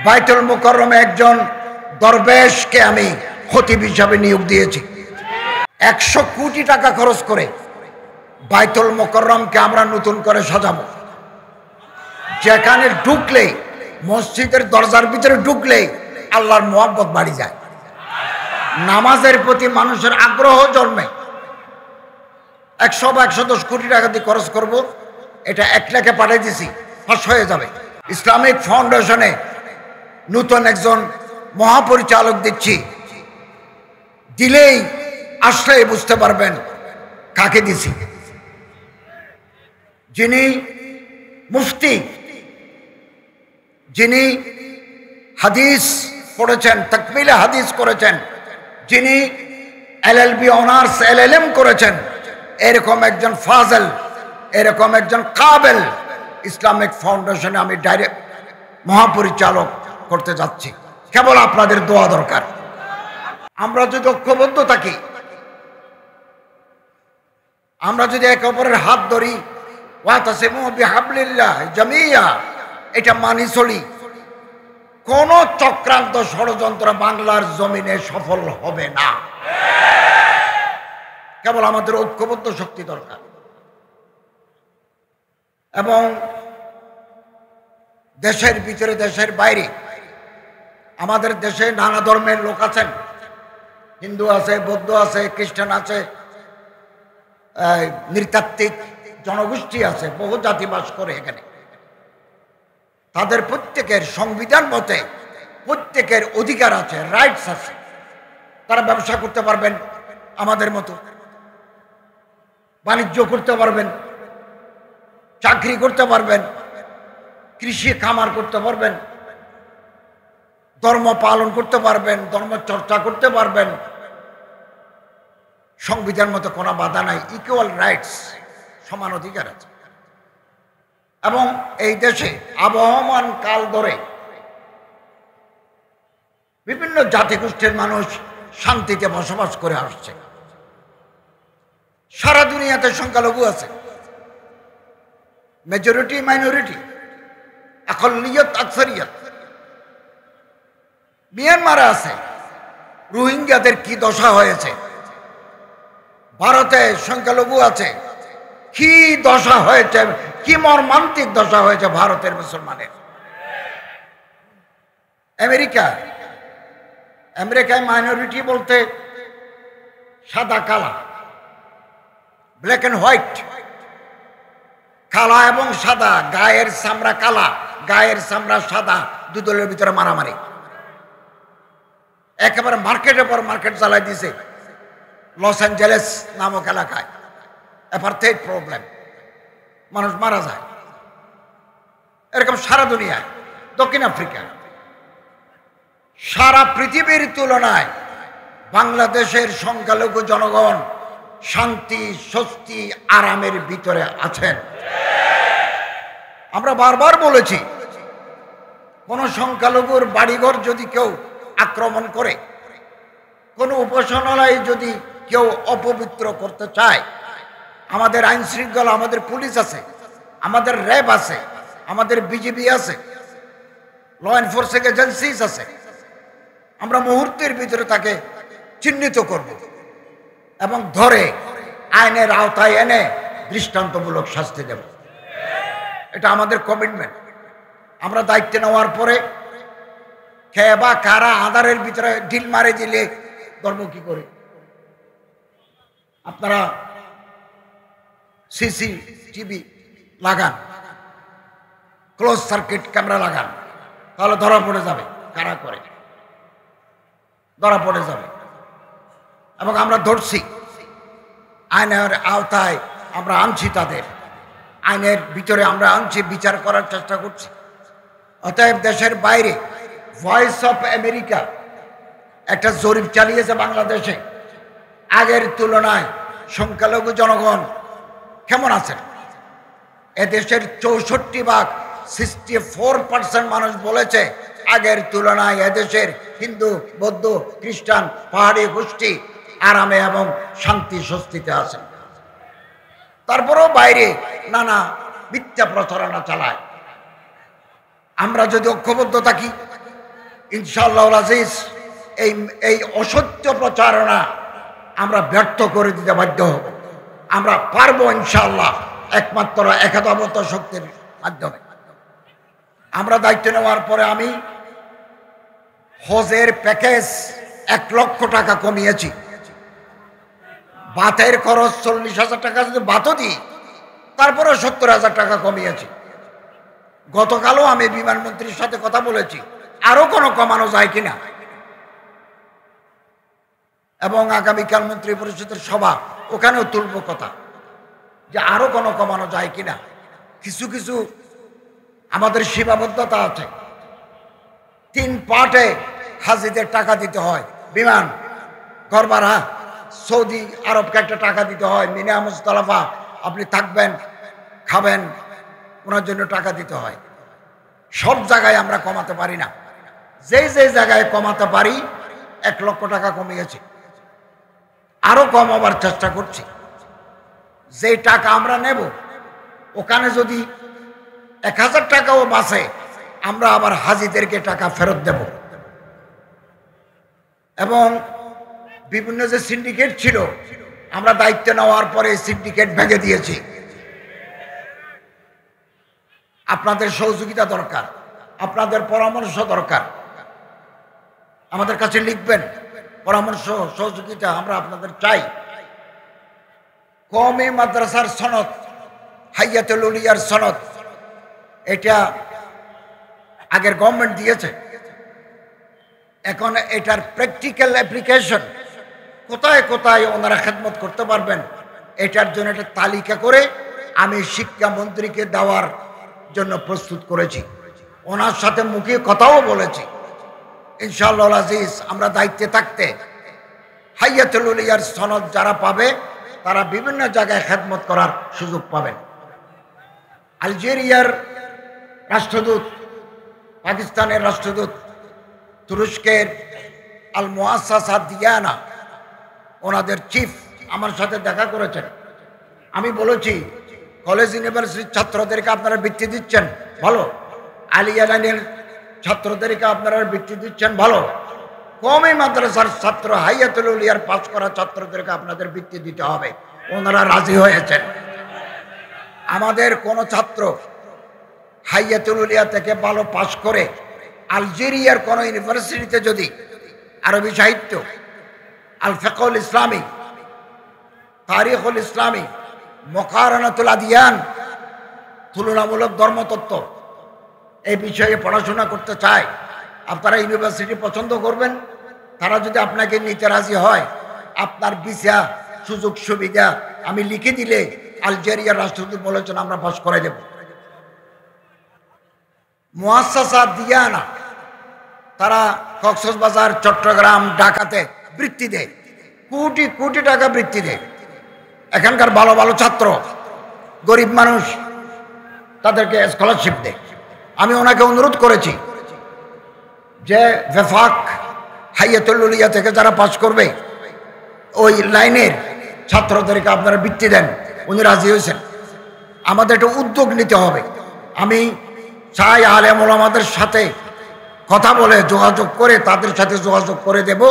বাইতুল মুকাররমে একজন দরবেশকে আমি খতিব হিসাবে নিয়োগ দিয়েছি। 100 কোটি টাকা খরচ করে বাইতুল মুকাররমকে আমরা নতুন করে সাজাবো। যেখানে ঢুকলেই, মসজিদের দরজার ভিতরে ঢুকলেই আল্লাহর মোহাব্বত বাড়ি যায়, নামাজের প্রতি মানুষের আগ্রহ জন্মে। 100 বা 110 কোটি টাকা দিয়ে খরচ করব, এটা 1 লাখে পাঠিয়ে দিছি, ফাঁস হয়ে যাবে। ইসলামিক ফাউন্ডেশনে নতুন একজন মহাপরিচালক দিচ্ছি, দিলেই আসলেই বুঝতে পারবেন কাকে দিছি। যিনি মুফতি, যিনি হাদিস পড়েছেন, তাকমিলে হাদিস করেছেন, যিনি LLB অনার্স LLM করেছেন, এরকম একজন ফাজল, এরকম একজন কাবেল ইসলামিক ফাউন্ডেশনে আমি ডাইরেক্ট মহাপরিচালক করতে যাচ্ছি। কেবল আপনাদের দোয়া দরকার। আমরা যদি ঐক্যবদ্ধ থাকি, আমরা যদি একে অপরের হাত ধরি, ওয়াতাসিমু বিহাবলিল্লাহ জামিয়া, এটা মানি চলি, কোন চক্রান্ত ষড়যন্ত্র বাংলার জমিনে সফল হবে না। কেবল আমাদের ঐক্যবদ্ধ শক্তি দরকার। এবং দেশের ভিতরে দেশের বাইরে, আমাদের দেশে নানা ধর্মের লোক আছেন, হিন্দু আছে, বৌদ্ধ আছে, খ্রিস্টান আছে, নৃতাত্ত্বিক জনগোষ্ঠী আছে, বহু জাতি বাস করে এখানে। তাদের প্রত্যেকের সংবিধান মতে প্রত্যেকের অধিকার আছে, রাইটস আছে। তারা ব্যবসা করতে পারবেন আমাদের মতো, বাণিজ্য করতে পারবেন, চাকরি করতে পারবেন, কৃষি খামার করতে পারবেন, ধর্ম পালন করতে পারবেন, ধর্ম চর্চা করতে পারবেন। সংবিধান মতো কোনো বাধা নাই, ইকুয়াল রাইটস, সমান অধিকার আছে। এবং এই দেশে আবহমান কাল ধরে বিভিন্ন জাতিগোষ্ঠীর মানুষ শান্তিতে বসবাস করে আসছে। সারা দুনিয়াতে সংখ্যালঘু আছে, মেজরিটি মাইনরিটি, আকলিয়ত আকসারিয়ত। মিয়ানমারে আছে, রোহিঙ্গাদের কি দশা হয়েছে। ভারতে সংখ্যালঘু আছে, কি দশা হয়েছে, কি মর্মান্তিক দশা হয়েছে ভারতের মুসলমানের। আমেরিকায় মাইনরিটি বলতে সাদা কালা, ব্ল্যাক অ্যান্ড হোয়াইট, কালা এবং সাদা, গায়ের চামড়া কালা, গায়ের চামড়া সাদা, দুদলের ভিতরে মারামারি। একেবারে মার্কেটের পর মার্কেট চালাই দিছে লস অ্যাঞ্জেলেস নামক এলাকায়। অ্যাপারথাইড প্রবলেম, মানুষ মারা যায়। এরকম সারা দুনিয়ায়, দক্ষিণ আফ্রিকা, সারা পৃথিবীর তুলনায় বাংলাদেশের সংখ্যালঘু জনগণ শান্তি, স্বস্তি, আরামের ভিতরে আছেন। আমরা বারবার বলেছি, কোন সংখ্যালঘুর বাড়িঘর যদি কেউ আক্রমণ করে, কোন উপাসনালয় যদি কেউ অপবিত্র করতে চায়, আমাদের আইন শৃঙ্খলা, আমাদের পুলিশ আছে, আমাদের র্যাব আছে, আমাদের বিজিবি আছে, ল এনফোর্সিং এজেন্সিস আছে। আমরা মুহূর্তের ভিতরে তাকে চিহ্নিত করব এবং ধরে আইনের আওতায় এনে দৃষ্টান্তমূলক শাস্তি দেব। এটা আমাদের কমিটমেন্ট। আমরা দায়িত্ব নেওয়ার পরে খেয়ে বা কারা আধারের ভিতরে ঢিল মারে দিলে ধর্ম কি করে? আপনারা CCTV লাগান, ক্লোজ সার্কিট ক্যামেরা লাগান, তাহলে ধরা পড়ে যাবে কারা করে, ধরা পড়ে যাবে। এবং আমরা ধরছি, আইনের আওতায় আমরা আনছি, তাদের আইনের ভিতরে আমরা আনছি, বিচার করার চেষ্টা করছি। অতএব দেশের বাইরে ভয়েস অফ আমেরিকা একটা জরিপ চালিয়েছে বাংলাদেশে, আগের তুলনায় সংখ্যালঘু জনগণ কেমন আছেন। এদেশের 64% 64% মানুষ বলেছে আগের তুলনায় এদেশের হিন্দু, বৌদ্ধ, খ্রিস্টান, পাহাড়ি গোষ্ঠী আরামে এবং শান্তি স্বস্তিতে আছেন। তারপরেও বাইরে নানা মিথ্যা প্রচারণা চালায়। আমরা যদি ঐক্যবদ্ধ থাকি, ইনশাআল্লাহ আজিজ এই এই অসত্য প্রচারণা আমরা ব্যর্থ করে দিতে বাধ্য হব। আমরা পারবো ইনশাআল্লাহ একমাত্র একাত্মতা শক্তির মাধ্যমে। আমরা দায়িত্ব নেওয়ার পরে আমি হজের প্যাকেজ 1 লক্ষ টাকা কমিয়েছি। বাতের খরচ 40,000 টাকা যদি বাতও দিই তারপরে 70,000 টাকা কমিয়েছি। গতকালও আমি বিমানমন্ত্রীর সাথে কথা বলেছি আরো কোনো কমানো যায় কিনা, এবং আগামীকাল মন্ত্রী পরিষদের সভা ওখানেও তুলব কথা যে আরো কোনো কমানো যায় কিনা। কিছু কিছু আমাদের সীমাবদ্ধতা আছে। 3 পার্টে হাজিদের টাকা দিতে হয়, বিমান, ঘর ভাড়া, সৌদি আরবকে একটা টাকা দিতে হয়, মিনা মুজদালিফা আপনি থাকবেন, খাবেন, ওনার জন্য টাকা দিতে হয়। সব জায়গায় আমরা কমাতে পারি না, যেই যেই জায়গায় কমাতে পারি 1 লক্ষ টাকা কমিয়েছি, আরো কমাবার চেষ্টা করছি। যেই টাকা আমরা নেব ওখানে যদি 1000 টাকাও বাঁচে আমরা আবার হাজিদেরকে টাকা ফেরত দেব। এবং বিভিন্ন যে সিন্ডিকেট ছিল আমরা দায়িত্ব নেওয়ার পরে সিন্ডিকেট ভেঙে দিয়েছি। আপনাদের সহযোগিতা দরকার, আপনাদের পরামর্শ দরকার। আমাদের কাছে লিখবেন পরামর্শ, সহযোগিতা আমরা আপনাদের চাই। কওমি মাদ্রাসার সনদ, হাইয়াতুল উলিয়ার সনদ, এটা আগের গভর্নমেন্ট দিয়েছে। এখন এটার প্র্যাকটিক্যাল অ্যাপ্লিকেশন কোথায় কোথায় ওনারা খেদমত করতে পারবেন এটার জন্য একটা তালিকা করে আমি শিক্ষামন্ত্রীকে দেওয়ার জন্য প্রস্তুত করেছি। ওনার সাথে মুখে কথাও বলেছি। ইনশাআল্লাহ আজিজ আমরা দায়িত্বে থাকতে হাইয়াতুল উলিয়ার সনদ যারা পাবে তারা বিভিন্ন জায়গায় খেদমত করার সুযোগ পাবেন। আলজেরিয়ার রাষ্ট্রদূত, পাকিস্তানের রাষ্ট্রদূত, তুরস্কের আল মুআসসাসা দিয়ানা ওনাদের চিফ আমার সাথে দেখা করেছেন। আমি বলেছি কলেজ ইউনিভার্সিটির ছাত্রদেরকে আপনারা বৃত্তি দিচ্ছেন ভালো, আলিয়া লাইনের ছাত্রদেরকে আপনারা বৃত্তি দিচ্ছেন ভালো, কওমি মাদ্রাসার ছাত্র হাইয়াতুল উলিয়ার পাস করা ছাত্রদেরকে আপনাদের বৃত্তি দিতে হবে। ওনারা রাজি হয়েছেন। আমাদের কোন ছাত্র হাইয়াতুল উলিয়া থেকে ভালো পাস করে আলজেরিয়ার কোন ইউনিভার্সিটিতে যদি আরবি সাহিত্য, আল ফিকহুল ইসলামী, তারিখুল ইসলামী, মুকারানাতুল আদিয়ান, তুলনামূলক ধর্মতত্ত্ব এই বিষয়ে পড়াশোনা করতে চায়, আপনারা ইউনিভার্সিটি পছন্দ করবেন। তারা যদি আপনাকে নিতে রাজি হয় আপনার ভিসা সুযোগ সুবিধা আমি লিখে দিলে আলজেরিয়ার রাষ্ট্রদূত বলেছেন আমরা পাস করে দেব। মুআসসাসা দিয়ানা তারা কক্সবাজার, চট্টগ্রাম, ঢাকাতে বৃত্তি দেয়, কোটি কোটি টাকা বৃত্তি দেয়। এখানকার ভালো ভালো ছাত্র, গরিব মানুষ, তাদেরকে স্কলারশিপ দেয়। আমি ওনাকে অনুরোধ করেছি যে ভেফাক হাইয়াতুল উলিয়া থেকে যারা পাস করবে ওই লাইনের ছাত্রদেরকে আপনারা বৃত্তি দেন। উনি রাজি হয়েছেন। আমাদের একটা উদ্যোগ নিতে হবে। আমি চাই আলেম ওলামাদের সাথে কথা বলে যোগাযোগ করে তাদের সাথে যোগাযোগ করে দেব,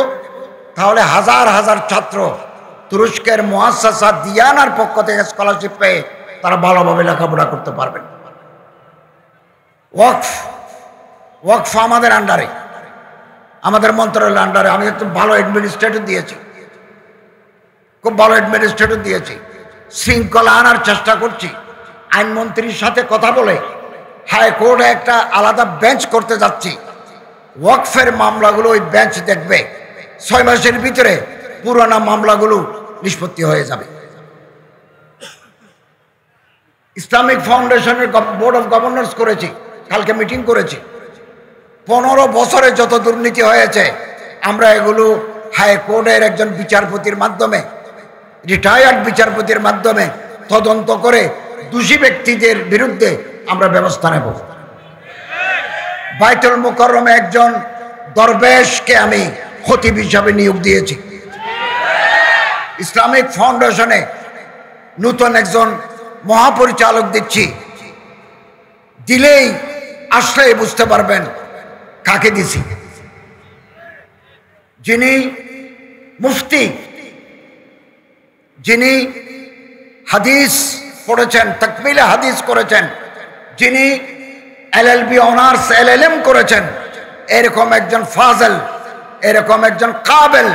তাহলে হাজার হাজার ছাত্র তুরস্কের মুআসসাসা দিয়ানার পক্ষ থেকে স্কলারশিপ পেয়ে তারা ভালোভাবে লেখাপড়া করতে পারবেন। ওয়াকফ আমাদের আন্ডারে, আমাদের মন্ত্রণালয়ের আন্ডারে। আমি একটু ভালো অ্যাডমিনিস্ট্রেটর দিয়েছি, খুব ভালো অ্যাডমিনিস্ট্রেটর দিয়েছি। শৃঙ্খলা আনার চেষ্টা করছি। আইনমন্ত্রীর সাথে কথা বলে হাইকোর্টে একটা আলাদা বেঞ্চ করতে যাচ্ছি। ওয়াকফের মামলাগুলো ওই বেঞ্চ দেখবে, 6 মাসের ভিতরে পুরানা মামলাগুলো নিষ্পত্তি হয়ে যাবে। ইসলামিক ফাউন্ডেশনের বোর্ড অফ গভর্নর্স করেছি, কালকে মিটিং করেছি। 15 বছরে যত দুর্নীতি হয়েছে আমরা এগুলো হাইকোর্টের একজন বিচারপতির মাধ্যমে, রিটায়ার্ড বিচারপতির মাধ্যমে তদন্ত করে দোষী ব্যক্তিদের বিরুদ্ধে আমরা ব্যবস্থা নেব। বাইতুল মুকাররমে একজন দরবেশকে আমি খতিব হিসাবে নিয়োগ দিয়েছি। ইসলামিক ফাউন্ডেশনে নতুন একজন মহাপরিচালক দিচ্ছি। দিলেই আসলে বুঝতে পারবেন কাকে দিছি। যিনি মুফতি, যিনি হাদিস পড়েছেন, তাকমিলে হাদিস করেছেন, যিনি এলএলবি অনার্স এলএলএম করেছেন, এরকম একজন ফাজেল, এরকম একজন কাবেল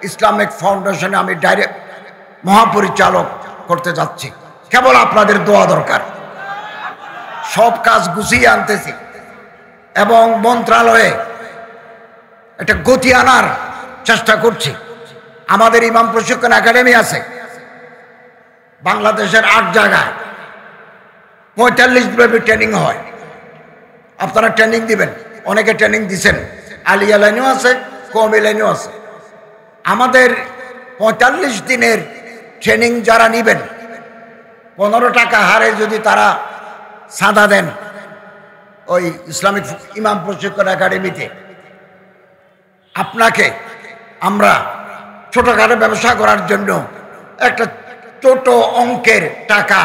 ইসলামিক ফাউন্ডেশনে আমি ডাইরেক্ট মহাপরিচালক করতে যাচ্ছি। কেবল আপনাদের দোয়া দরকার। সব কাজ গুছিয়ে আনতেছি এবং মন্ত্রণালয়ে একটা গতি আনার চেষ্টা করছি। আমাদের ইমাম প্রশিক্ষণ একাডেমি আছে বাংলাদেশের 8 জায়গায়, 45 ব্যাপী ট্রেনিং হয়। আপনারা ট্রেনিং দিবেন, অনেকে ট্রেনিং দিচ্ছেন, আলিয়া লাইনেও আছে, কওমি লাইনেও আছে। আমাদের 45 দিনের ট্রেনিং যারা নিবেন, 15 টাকা হারে যদি তারা চাঁদা দেন ওই ইসলামিক ইমাম প্রশিক্ষণ একাডেমিতে, আপনাকে আমরা ছোটখাটো ব্যবসা করার জন্য একটা ছোট অঙ্কের টাকা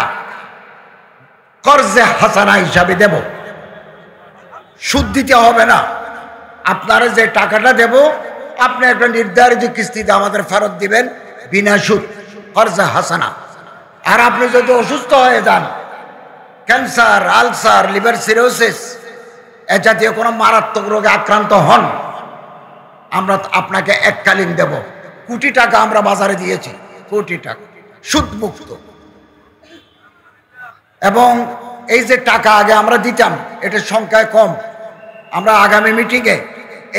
কর্জে হাসানা হিসাবে দেব। সুদ দিতে হবে না। আপনারা যে টাকাটা দেব, আপনি একটা নির্ধারিত কিস্তিতে আমাদের ফেরত দিবেন বিনা সুদ, কর্জে হাসানা। আর আপনি যদি অসুস্থ হয়ে যান, ক্যান্সার, আলসার, লিভার সিরোসিস এ জাতীয় কোনো মারাত্মক রোগে আক্রান্ত হন, আমরা আপনাকে এককালীন দেব। কোটি টাকা আমরা বাজারে দিয়েছি, কোটি টাকা সুদ মুক্ত। এবং এই যে টাকা আগে আমরা দিতাম, এটার সংখ্যায় কম। আমরা আগামী মিটিংয়ে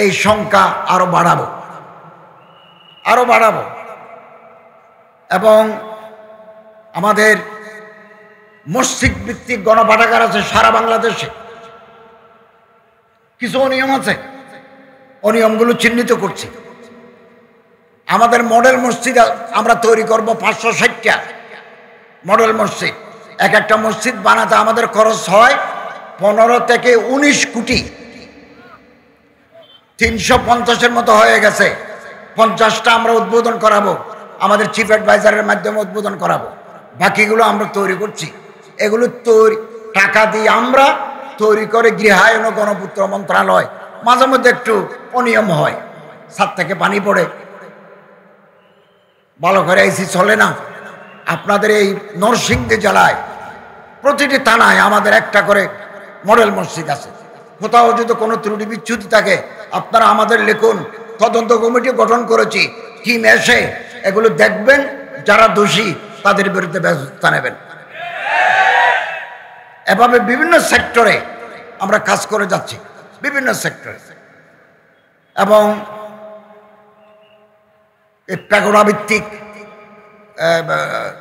এই সংখ্যা আরো বাড়াবো। এবং আমাদের মসজিদ ভিত্তিক গণপাঠাগার আছে সারা বাংলাদেশে। কিছু অনিয়ম আছে, অনিয়মগুলো চিহ্নিত করছি। আমাদের মডেল মসজিদ আমরা তৈরি করব 560টা মডেল মসজিদ। এক একটা মসজিদ বানাতে আমাদের খরচ হয় 15 থেকে 19 কোটি। 350-এর মতো হয়ে গেছে। 50টা আমরা উদ্বোধন করাবো, আমাদের চিফ অ্যাডভাইজারের মাধ্যমে উদ্বোধন করাবো। বাকিগুলো আমরা তৈরি করছি। এগুলো টাকা দিয়ে আমরা তৈরি করে গৃহায়ন ও গণপূর্ত মন্ত্রণালয়। মাঝে মধ্যে একটু অনিয়ম হয়, ছাদ থেকে পানি পড়ে, ভালো করে এসি চলে না। আপনাদের এই নরসিংদী জেলায় প্রতিটি থানায় আমাদের একটা করে মডেল মসজিদ আছে। কোথাও যদি কোনো ত্রুটি বিচ্যুতি থাকে, আপনারা আমাদের লিখুন। তদন্ত কমিটি গঠন করেছি, টিম এসে এগুলো দেখবেন, যারা দোষী তাদের বিরুদ্ধে ব্যবস্থা নেবেন। এভাবে বিভিন্ন সেক্টরে আমরা কাজ করে যাচ্ছি, বিভিন্ন সেক্টরে। এবং এই প্যাগোডা ভিত্তিক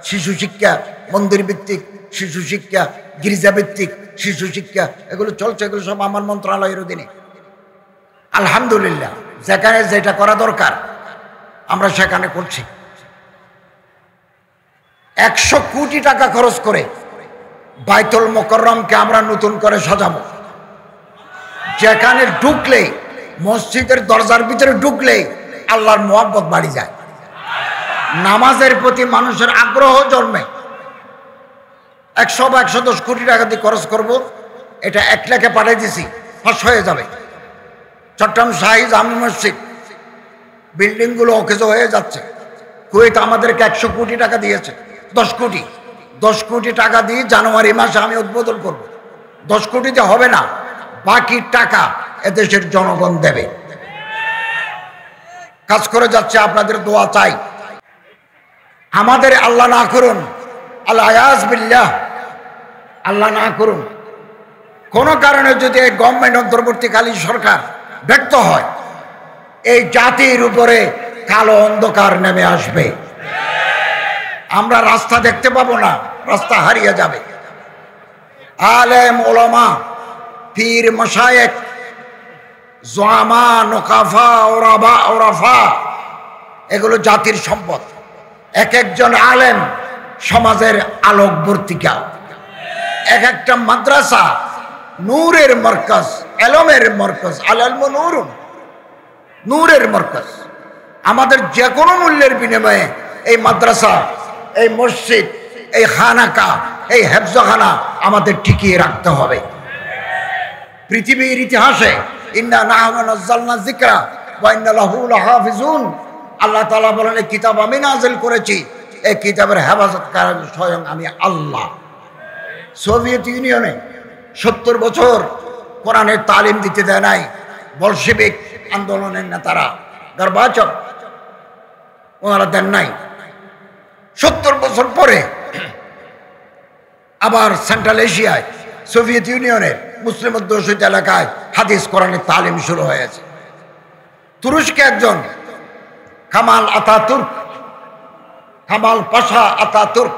শিশু শিক্ষা, মন্দির ভিত্তিক শিশু শিক্ষা, গির্জা ভিত্তিক শিশু শিক্ষা, এগুলো চলছে। এগুলো সব আমার মন্ত্রণালয়ের অধীনে। আলহামদুলিল্লাহ, যেখানে যেটা করা দরকার আমরা সেখানে করছি। 100 কোটি টাকা খরচ করে বাইতুল মোকাররমকে আমরা নতুন করে সাজাবো। যেখানে ঢুকলেই, মসজিদের দরজার ভিতরে ঢুকলেই আল্লাহর মহব্বত বাড়ি যায়, নামাজের প্রতি মানুষের আগ্রহ জন্মে। 100 বা 110 কোটি টাকা দিয়ে খরচ করব। এটা 1 লাখে পাঠিয়ে দিছি, ফাঁস হয়ে যাবে। চট্টগ্রাম শাহী জামে মসজিদ বিল্ডিংগুলো অকেজ হয়ে যাচ্ছে। কুয়েত আমাদেরকে 100 কোটি টাকা দিয়েছে, 10 কোটি টাকা দিয়ে জানুয়ারি মাসে আমি উদ্বোধন করব। 10 কোটিতে হবে না, বাকি টাকা এদেশের জনগণ দেবে। কাজ করে যাচ্ছে, আপনাদের দোয়া চাই। আমাদের আল্লাহ না করুন, আল-আয়াজ বিল্লাহ, আল্লাহ না করুন, কোনো কারণে যদি এই গভর্নমেন্ট অন্তর্বর্তীকালীন সরকার ব্যর্থ হয়, এই জাতির উপরে কালো অন্ধকার নেমে আসবে। আমরা রাস্তা দেখতে পাবো না, রাস্তা হারিয়ে যাবে। আলেম, ওলামা, পীর, মাশায়েখ, জুআমা, নোকাফা, ওরাফা, এগুলো জাতির সম্পদ। এক একজন আলেম সমাজের আলোকবর্তিকা। এক একটা মাদ্রাসা নূরের মরকজ, এলমের মরকজ। আল ইলমু নূরুন, নূরের মরকজ। আমাদের যে কোনো মূল্যের বিনিময়ে এই মাদ্রাসা, এই মসজিদ, এই খানাকা, এই হেফজখানা আমাদের টিকিয়ে রাখতে হবে। পৃথিবীর ইতিহাসে ইন্না নাহনু নাযালনা যিকরা ওয়া ইন্না লাহু লাহাফিজুন। আল্লাহ তাআলা বলেন এই কিতাব আমি নাযিল করেছি, এই কিতাবের হেফাজতকারী স্বয়ং আমি আল্লাহ। সোভিয়েত ইউনিয়নে 70 বছর কোরআনের তালিম দিতে দেয় নাই বলশেভিক আন্দোলনের নেতারা, গর্বাচক, ওনারা দেন নাই। 70 বছর পরে আবার সেন্ট্রাল এশিয়ায় সোভিয়েত ইউনিয়নের মুসলিম অধ্যুষিত এলাকায় হাদিস কোরআনের তালিম শুরু হয়েছে। তুরস্কে একজন কামাল পাশা আতাতুর্ক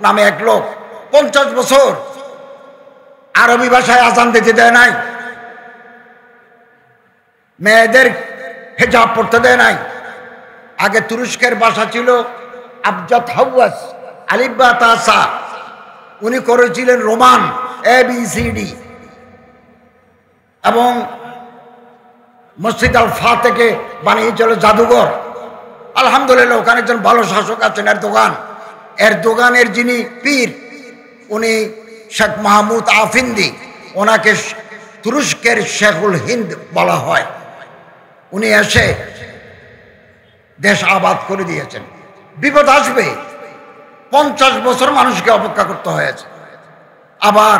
নামে এক লোক 50 বছর আরবি ভাষায় আজান দিতে দেয় নাই, মেয়েদের হিজাব পড়তে দেয় নাই। আগে তুরস্কের ভাষা ছিল আবজাদ হাওয়াস, আলিফ বা তা সা। উনি করেছিলেন রোমান ABCD, এবং মসজিদ আল ফাতেকে বানিয়েছিল জাদুঘর। আলহামদুলিল্লাহ ওখানে একজন ভালো শাসক আছেন, এরদোগানের যিনি পীর, উনি শেখ মাহমুদ আফিন্দি, ওনাকে তুরস্কের শেখুল হিন্দ বলা হয়। উনি এসে দেশ আবাদ করে দিয়েছেন। বিপদ আসবে, 50 বছর মানুষকে অপেক্ষা করতে হয়েছে, আবার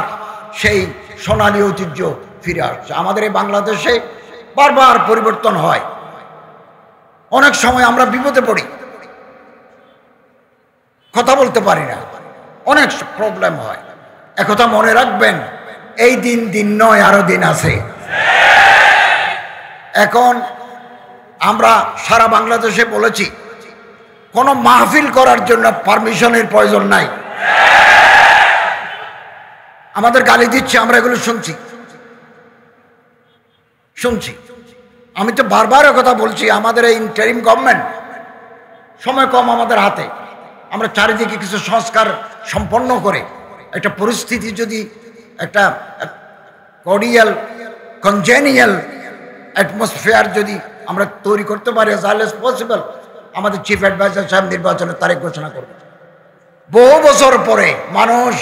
সেই সোনালী ঐতিহ্য ফিরে আসছে। আমাদের এই বাংলাদেশে বারবার পরিবর্তন হয়, অনেক সময় আমরা বিপদে পড়ি, কথা বলতে পারি না, অনেক প্রবলেম হয়। একথা মনে রাখবেন, এই দিন নয়, আরো দিন আছে। এখন আমরা সারা বাংলাদেশে বলেছি কোনো মাহফিল করার জন্য পারমিশনের প্রয়োজন নাই। আমাদের গালি দিচ্ছে, আমরা এগুলো শুনছি। আমি তো বারবার কথা বলছি, আমাদের এই ইন্টারিম গভর্নমেন্ট, সময় কম আমাদের হাতে, আমরা চারিদিকে কিছু সংস্কার সম্পন্ন করে একটা পরিস্থিতি যদি একটা কর্ডিয়াল কনজেনিয়াল অ্যাটমসফিয়ার যদি আমরা তৈরি করতে পারি as early as possible, আমাদের চিফ অ্যাডভাইজার সাহেব নির্বাচনের তারিখ ঘোষণা করবে। বহু বছর পরে মানুষ,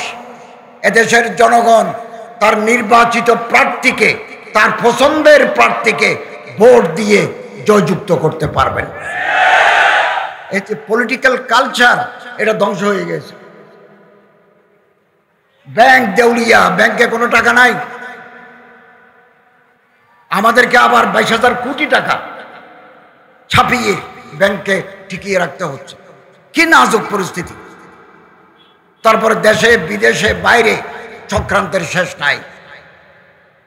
এদেশের জনগণ তার নির্বাচিত প্রার্থীকে, তার পছন্দের প্রার্থীকে ভোট দিয়ে জয়যুক্ত করতে পারবেন। এই যে পলিটিক্যাল কালচার, এটা ধ্বংস হয়ে গেছে। ব্যাংক দেউলিয়া, ব্যাংকে কোনো টাকা নাই। আমাদেরকে আবার 22,000 কোটি টাকা ছাপিয়ে ব্যাংকে টিকিয়ে রাখতে হচ্ছে। কি নাজুক পরিস্থিতি। তারপরে দেশে বিদেশে বাইরে চক্রান্তের শেষ নাই।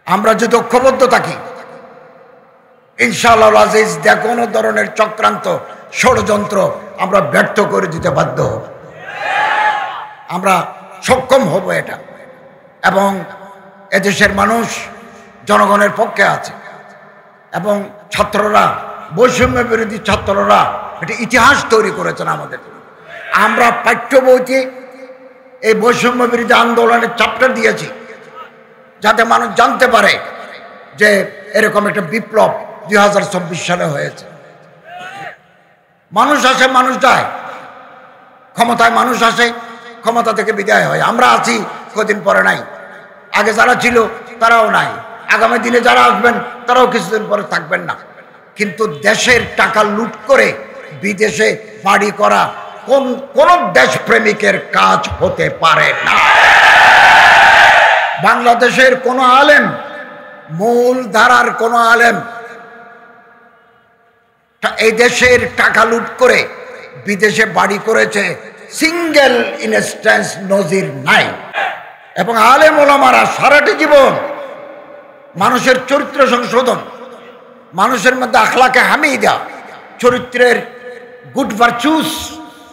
আমরা যদি ঐক্যবদ্ধ থাকি, ইনশাআল্লাহ আজিজ, যে কোনো ধরনের চক্রান্ত, ষড়যন্ত্র আমরা ব্যর্থ করে দিতে বাধ্য হব, আমরা সক্ষম হব এটা। এবং এদেশের মানুষ জনগণের পক্ষে আছে, এবং ছাত্ররা, বৈষম্য বিরোধী ছাত্ররা একটা ইতিহাস তৈরি করেছেন আমাদের। আমরা পাঠ্য বইতে এই বৈষম্য বিরোধী আন্দোলনের চ্যাপ্টার দিয়েছি, যাতে মানুষ জানতে পারে যে এরকম একটা বিপ্লব 2024 সালে হয়েছে। মানুষ আসে, মানুষ যায়, ক্ষমতায় মানুষ আসে, ক্ষমতা থেকে বিদায় হয়। আমরা আছি, কদিন পরে নাই। আগে যারা ছিল তারাও নাই, আগামী দিনে যারা আসবেন তারাও কিছুদিন পরে থাকবেন না। কিন্তু দেশের টাকা লুট করে বিদেশে বাড়ি করা কোন দেশপ্রেমিকের কাজ হতে পারে না। বাংলাদেশের কোন আলেম, মূল ধারার কোন আলেম এই দেশের টাকা লুট করে বিদেশে বাড়ি করেছে, সিঙ্গেল ইনস্ট্যান্স নজির নাই। এবং আলেম ওলামারা সারাটি জীবন মানুষের চরিত্র সংশোধন, মানুষের মধ্যে আখলাকে হামিদা, চরিত্রের গুড ভার্চুস,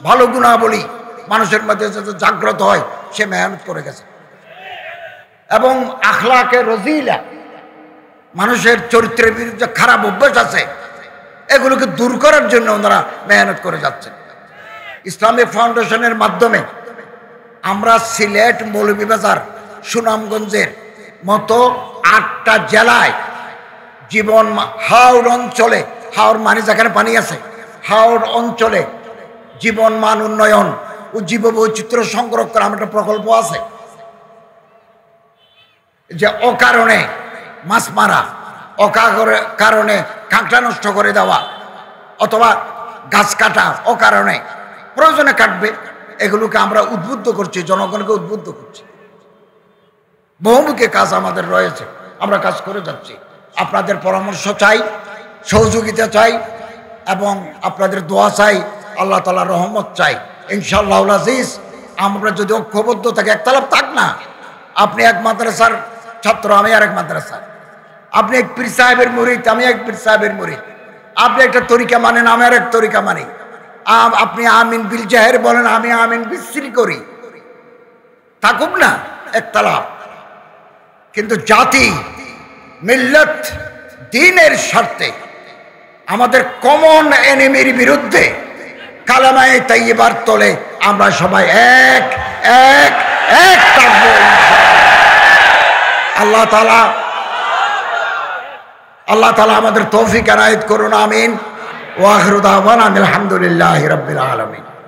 ভালো গুণাবলী মানুষের মধ্যে যাতে জাগ্রত হয়, সে মেহনত করে গেছে। এবং আখলাকে রজিলা, মানুষের চরিত্রের বিরুদ্ধে খারাপ অভ্যাস আছে, এগুলোকে দূর করার জন্য ওনারা মেহনত করে যাচ্ছে। ইসলামিক ফাউন্ডেশনের মাধ্যমে আমরা সিলেট, মৌলভীবাজার, সুনামগঞ্জের মতো 8টা জেলায় জীবন, হাওড় অঞ্চলে, হাওড় মানে যেখানে পানি আছে, হাওড় অঞ্চলে জীবন মান উন্নয়ন ও জীববৈচিত্র্য সংরক্ষণ আমার একটা প্রকল্প আছে। যে অকারণে মাছ মারা, অকারণে খাংটা নষ্ট করে দেওয়া অথবা গাছ কাটা অকারণে, প্রয়োজনে কাটবে, এগুলোকে আমরা উদ্বুদ্ধ করছি, জনগণকে উদ্বুদ্ধ করছি। বহুমুখী কাজ আমাদের রয়েছে, আমরা কাজ করে যাচ্ছি। আপনাদের পরামর্শ চাই, সহযোগিতা চাই এবং আপনাদের দোয়া চাই, আল্লাহ তাআলার রহমত চাই ইনশাআল্লাহুল আজিজ। আমরা যদি ঐক্যবদ্ধ থাকি, একতলাপ থাক না, আপনি এক মাদ্রাসার ছাত্র, আমি আরেক মাদ্রাসার, আপনি এক পীর সাহেবের মুরিদ, আমি এক পীর সাহেবের মুরিদ, আপনি একটা তরিকা মানেন, আমি আরেক তরিকা মানি, আপনি আমিন বিল জাহের বলেন, আমি আমিন বিসরি করি, থাকুক না একতলাপ। কিন্তু জাতি, মিল্লত, দ্বীনের স্বার্থে আমাদের কমন এনিমির বিরুদ্ধে কালেমায়ে তাইয়্যিবার তলে আমরা সবাই এক এক এক থাকবো। আল্লাহ তাআলা আমাদের তৌফিক এনায়েত করুন, আমিন। ওয়া আখিরু দাওয়ানা আলহামদুলিল্লাহি রাব্বিল আলামিন।